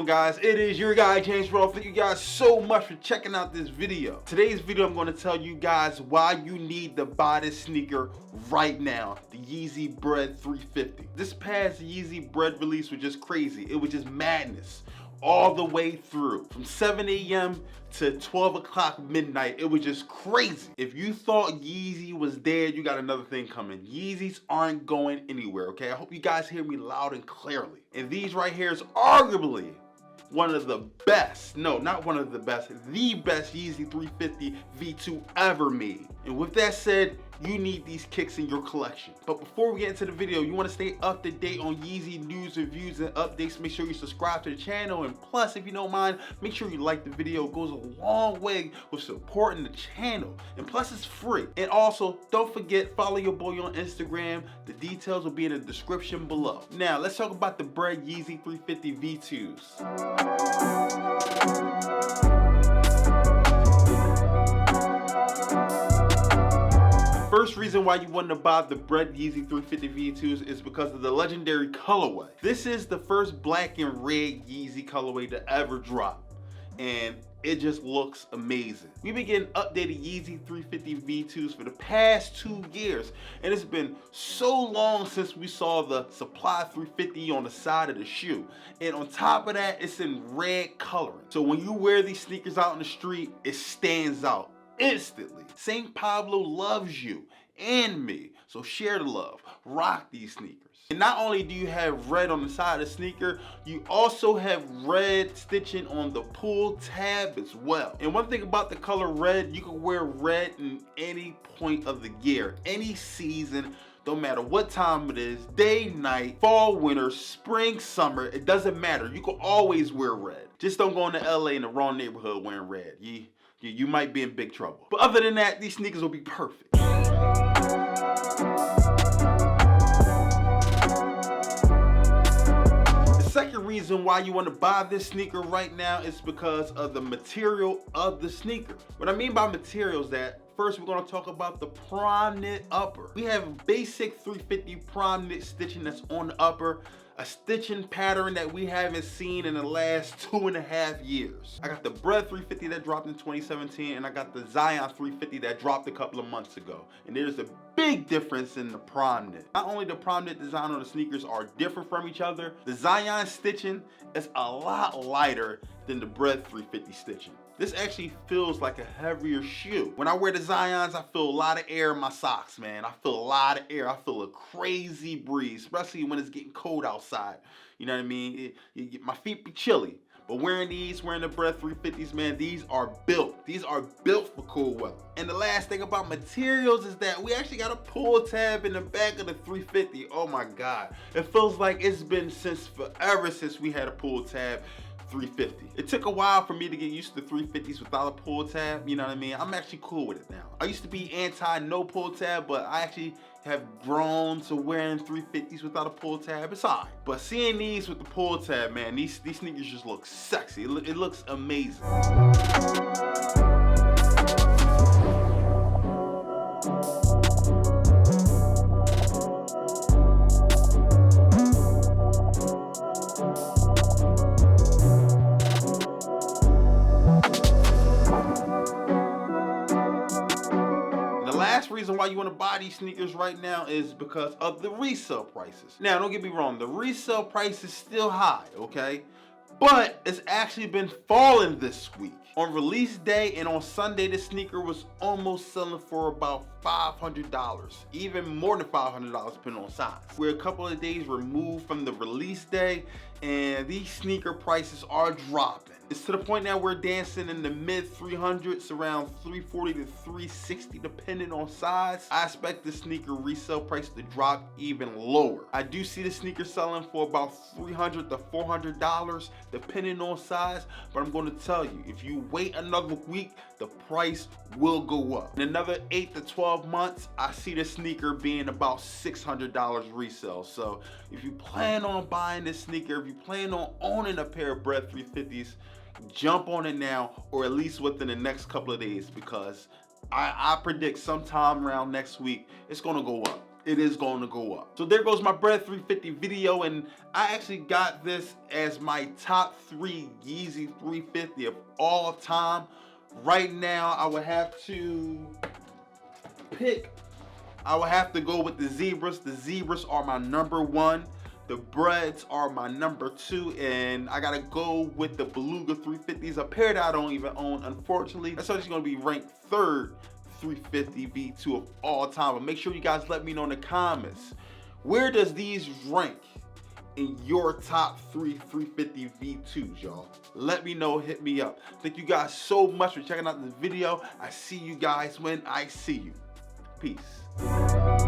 on, guys? It is your guy James Bred. Thank you guys so much for checking out this video. Today's video, I'm going to tell you guys why you need to buy this sneaker right now, the Yeezy Bred 350. This past Yeezy Bred release was just crazy. It was just madness all the way through, from 7 a.m. to 12 o'clock midnight. It was just crazy. If you thought Yeezy was dead, you got another thing coming. Yeezys aren't going anywhere, okay? I hope you guys hear me loud and clearly. And these right here is arguably one of the best, no, not one of the best, the best Yeezy 350 V2 ever made. And with that said, you need these kicks in your collection. But before we get into the video, you want to stay up to date on Yeezy news, reviews, and updates. Make sure you subscribe to the channel, and plus, if you don't mind, make sure you like the video. It goes a long way with supporting the channel, and plus it's free. And also, don't forget, follow your boy on Instagram. The details will be in the description below. Now, let's talk about the Bred Yeezy 350 V2s. First reason why you want to buy the Bred Yeezy 350 V2s is because of the legendary colorway. This is the first black and red Yeezy colorway to ever drop, and it just looks amazing. We've been getting updated Yeezy 350 V2s for the past 2 years, and it's been so long since we saw the Supply 350 on the side of the shoe. And on top of that, it's in red coloring. So when you wear these sneakers out in the street, it stands out instantly. St. Pablo loves you and me, so share the love. Rock these sneakers. And not only do you have red on the side of the sneaker, you also have red stitching on the pull tab as well. And one thing about the color red, you can wear red in any point of the year, any season. Don't matter what time it is, day, night, fall, winter, spring, summer, it doesn't matter. You can always wear red. Just don't go into LA in the wrong neighborhood wearing red. You might be in big trouble. But other than that, these sneakers will be perfect. The second reason why you want to buy this sneaker right now is because of the material of the sneaker. What I mean by material is that first we're going to talk about the prime knit upper. We have basic 350 prime knit stitching that's on the upper, a stitching pattern that we haven't seen in the last 2.5 years. I got the Bred 350 that dropped in 2017, and I got the Zion 350 that dropped a couple of months ago. And there's a big difference in the prime knit. Not only the prime knit design on the sneakers are different from each other, the Zion stitching is a lot lighter than the Bred 350 stitching. This actually feels like a heavier shoe. When I wear the Zions, I feel a lot of air in my socks, man. I feel a lot of air. I feel a crazy breeze, especially when it's getting cold outside. You know what I mean? My feet be chilly. But wearing the Bred 350s, man, these are built. These are built for cool weather. And the last thing about materials is that we actually got a pull tab in the back of the 350. Oh my God. It feels like it's been forever since we had a pull tab 350. It took a while for me to get used to 350s without a pull tab, you know what I mean? I'm actually cool with it now. I used to be anti no pull tab, but I actually have grown to wearing 350s without a pull tab. It's alright. But seeing these with the pull tab, man, these sneakers just look sexy. It looks amazing. Reason why you want to buy these sneakers right now is because of the resale prices. Now, don't get me wrong, the resale price is still high, okay? But it's actually been falling this week. On release day and on Sunday, the sneaker was almost selling for about $500, even more than $500 depending on size. We're a couple of days removed from the release day, and these sneaker prices are dropping. It's to the point now we're dancing in the mid 300s, around 340 to 360 depending on size. I expect the sneaker resale price to drop even lower. I do see the sneaker selling for about $300 to $400 depending on size, but I'm going to tell you, if you wait another week, the price will go up. In another 8 to 12 months, I see the sneaker being about $600 resale. So if you plan on buying this sneaker, if you plan on owning a pair of Bred 350s, jump on it now, or at least within the next couple of days, because I predict sometime around next week it's gonna go up. it is going to go up. So there goes my Bred 350 video, and I actually got this as my top 3 Yeezy 350 of all time. Right now, I would have to go with the Zebras. The Zebras are my number 1. The Breds are my number 2, and I gotta go with the Beluga 350s, a pair that I don't even own, unfortunately. That's actually gonna be ranked 3rd 350 V2 of all time. But make sure you guys let me know in the comments, where does these rank in your top 3 350 V2s, y'all? Let me know, hit me up. Thank you guys so much for checking out this video. I see you guys when I see you. Peace.